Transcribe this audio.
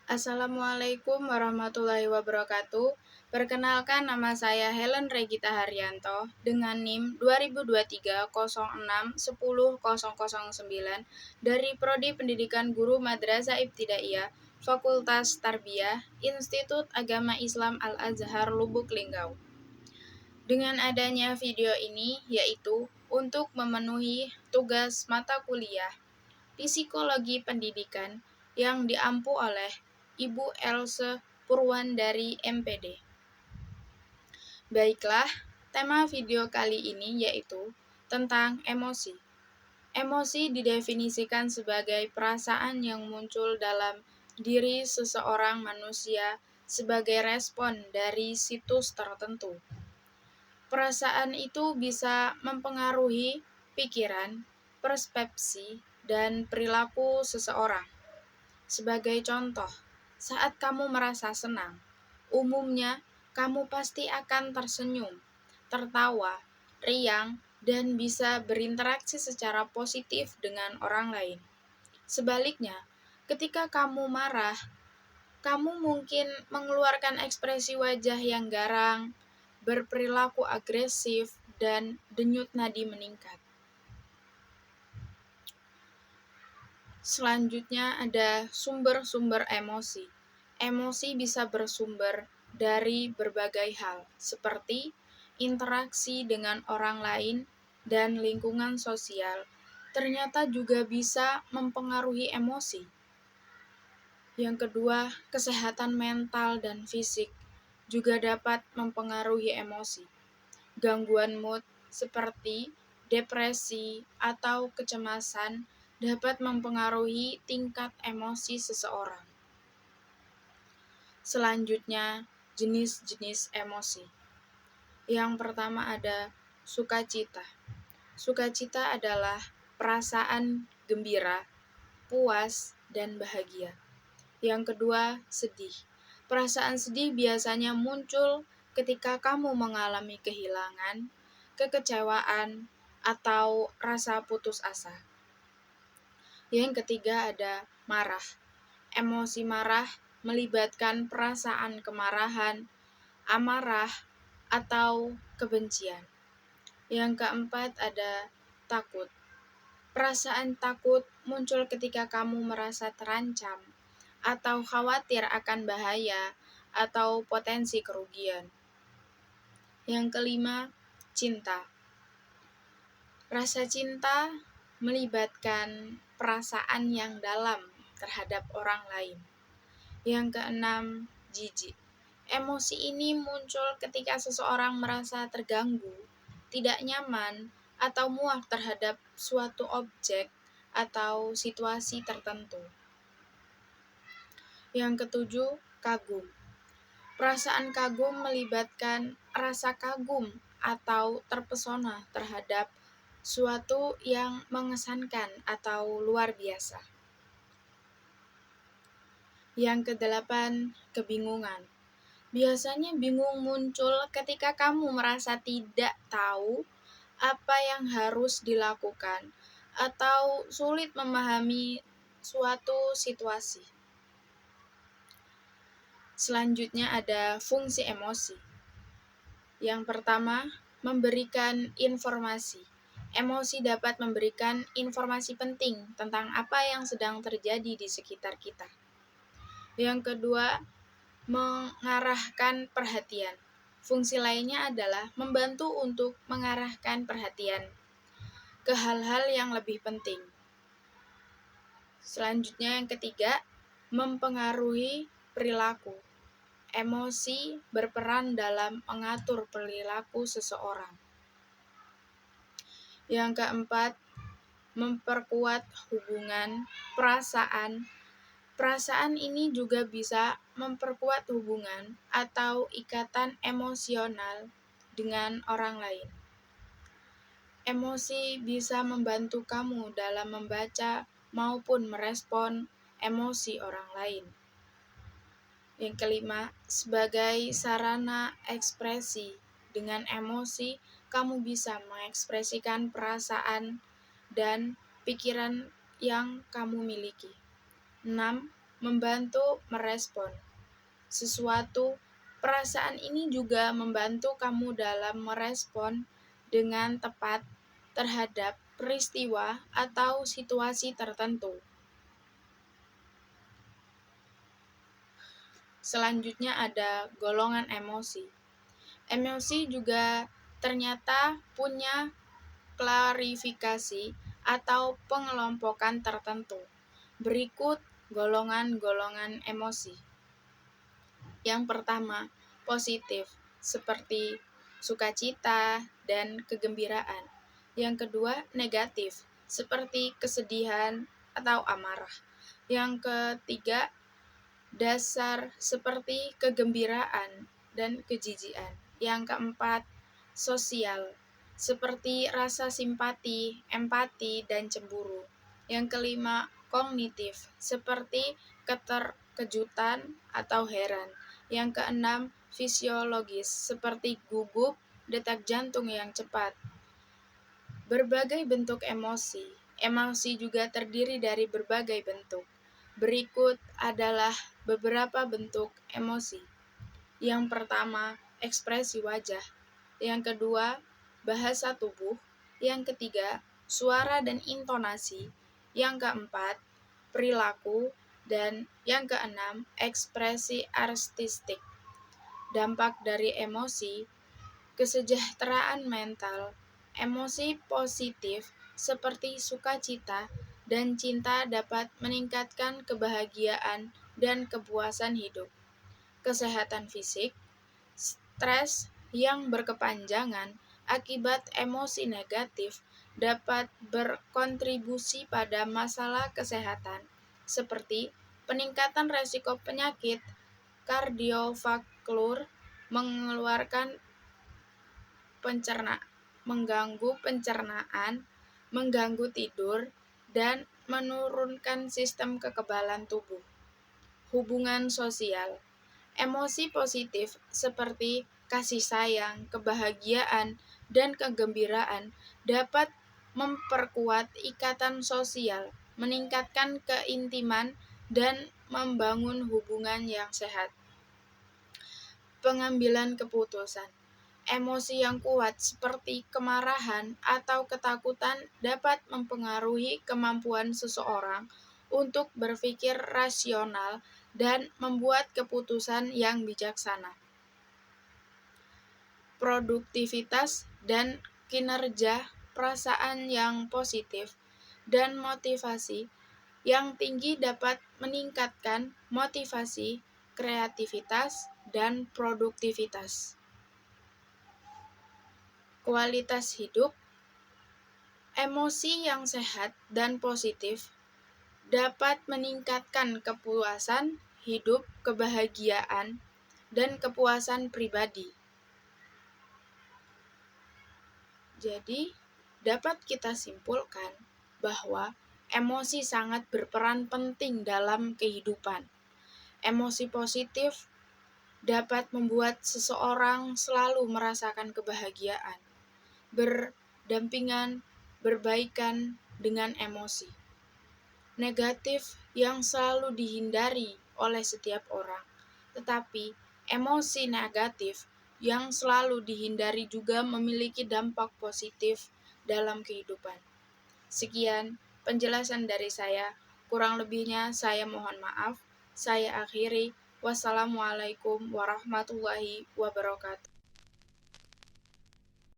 Assalamualaikum warahmatullahi wabarakatuh. Perkenalkan, nama saya Helen Regita Haryanto dengan NIM 2023 06 10 009 dari Prodi Pendidikan Guru Madrasah Ibtidaiyah, Fakultas Tarbiyah, Institut Agama Islam Al-Azhar Lubuk Linggau. Dengan adanya video ini, yaitu untuk memenuhi tugas mata kuliah Psikologi Pendidikan yang diampu oleh Ibu Else Purwandari MPD. Baiklah, tema video kali ini yaitu tentang emosi. Emosi didefinisikan sebagai perasaan yang muncul dalam diri seseorang manusia sebagai respon dari situs tertentu. Perasaan itu bisa mempengaruhi pikiran, persepsi, dan perilaku seseorang. Sebagai contoh, saat kamu merasa senang, umumnya kamu pasti akan tersenyum, tertawa, riang, dan bisa berinteraksi secara positif dengan orang lain. Sebaliknya, ketika kamu marah, kamu mungkin mengeluarkan ekspresi wajah yang garang, berperilaku agresif, dan denyut nadi meningkat. Selanjutnya ada sumber-sumber emosi. Emosi bisa bersumber dari berbagai hal, seperti interaksi dengan orang lain dan lingkungan sosial. Ternyata juga bisa mempengaruhi emosi. Yang kedua, kesehatan mental dan fisik juga dapat mempengaruhi emosi. Gangguan mood seperti depresi atau kecemasan dapat mempengaruhi tingkat emosi seseorang. Selanjutnya, jenis-jenis emosi. Yang pertama ada sukacita. Sukacita adalah perasaan gembira, puas, dan bahagia. Yang kedua, sedih. Perasaan sedih biasanya muncul ketika kamu mengalami kehilangan, kekecewaan, atau rasa putus asa. Yang ketiga ada marah. Emosi marah melibatkan perasaan kemarahan, amarah, atau kebencian. Yang keempat ada takut. Perasaan takut muncul ketika kamu merasa terancam atau khawatir akan bahaya atau potensi kerugian. Yang kelima, cinta. Rasa cinta melibatkan perasaan yang dalam terhadap orang lain. Yang keenam, jijik. Emosi ini muncul ketika seseorang merasa terganggu, tidak nyaman, atau muak terhadap suatu objek atau situasi tertentu. Yang ketujuh, kagum. Perasaan kagum melibatkan rasa kagum atau terpesona terhadap suatu yang mengesankan atau luar biasa. Yang kedelapan, kebingungan. Biasanya bingung muncul ketika kamu merasa tidak tahu apa yang harus dilakukan atau sulit memahami suatu situasi. Selanjutnya ada fungsi emosi. Yang pertama, memberikan informasi. Emosi dapat memberikan informasi penting tentang apa yang sedang terjadi di sekitar kita. Yang kedua, mengarahkan perhatian. Fungsi lainnya adalah membantu untuk mengarahkan perhatian ke hal-hal yang lebih penting. Selanjutnya yang ketiga, mempengaruhi perilaku. Emosi berperan dalam mengatur perilaku seseorang. Yang keempat, memperkuat hubungan perasaan. Perasaan ini juga bisa memperkuat hubungan atau ikatan emosional dengan orang lain. Emosi bisa membantu kamu dalam membaca maupun merespon emosi orang lain. Yang kelima, sebagai sarana ekspresi. Dengan emosi, kamu bisa mengekspresikan perasaan dan pikiran yang kamu miliki. 6. membantu merespon sesuatu. Perasaan ini juga membantu kamu dalam merespon dengan tepat terhadap peristiwa atau situasi tertentu. Selanjutnya ada golongan emosi. Emosi juga ternyata punya klarifikasi atau pengelompokan tertentu. Berikut golongan-golongan emosi. Yang pertama, positif, seperti sukacita dan kegembiraan. Yang kedua, negatif, seperti kesedihan atau amarah. Yang ketiga, dasar, seperti kegembiraan dan kejijian. Yang keempat, sosial, seperti rasa simpati, empati, dan cemburu. Yang kelima, kognitif, seperti keterkejutan atau heran. Yang keenam, fisiologis, seperti gugup, detak jantung yang cepat. Berbagai bentuk emosi. Emosi juga terdiri dari berbagai bentuk. Berikut adalah beberapa bentuk emosi. Yang pertama, ekspresi wajah. Yang kedua, bahasa tubuh. Yang ketiga, suara dan intonasi. Yang keempat, perilaku. Dan yang keenam, ekspresi artistik. Dampak dari emosi, kesejahteraan mental. Emosi positif seperti sukacita dan cinta dapat meningkatkan kebahagiaan dan kepuasan hidup. Kesehatan fisik, stres yang berkepanjangan akibat emosi negatif dapat berkontribusi pada masalah kesehatan, seperti peningkatan resiko penyakit kardiovaskular, mengganggu pencernaan, mengganggu tidur, dan menurunkan sistem kekebalan tubuh. Hubungan sosial. Emosi positif seperti kasih sayang, kebahagiaan, dan kegembiraan dapat memperkuat ikatan sosial, meningkatkan keintiman, dan membangun hubungan yang sehat. Pengambilan keputusan. Emosi yang kuat seperti kemarahan atau ketakutan dapat mempengaruhi kemampuan seseorang untuk berpikir rasional dan membuat keputusan yang bijaksana. Produktivitas dan kinerja. Perasaan yang positif dan motivasi yang tinggi dapat meningkatkan motivasi, kreativitas, dan produktivitas. Kualitas hidup. Emosi yang sehat dan positif dapat meningkatkan kepuasan hidup, kebahagiaan, dan kepuasan pribadi. Jadi, dapat kita simpulkan bahwa emosi sangat berperan penting dalam kehidupan. Emosi positif dapat membuat seseorang selalu merasakan kebahagiaan, berdampingan, berbaikan dengan emosi negatif yang selalu dihindari oleh setiap orang. Tetapi emosi negatif yang selalu dihindari juga memiliki dampak positif dalam kehidupan. Sekian penjelasan dari saya. Kurang lebihnya saya mohon maaf. Saya akhiri. Wassalamualaikum warahmatullahi wabarakatuh.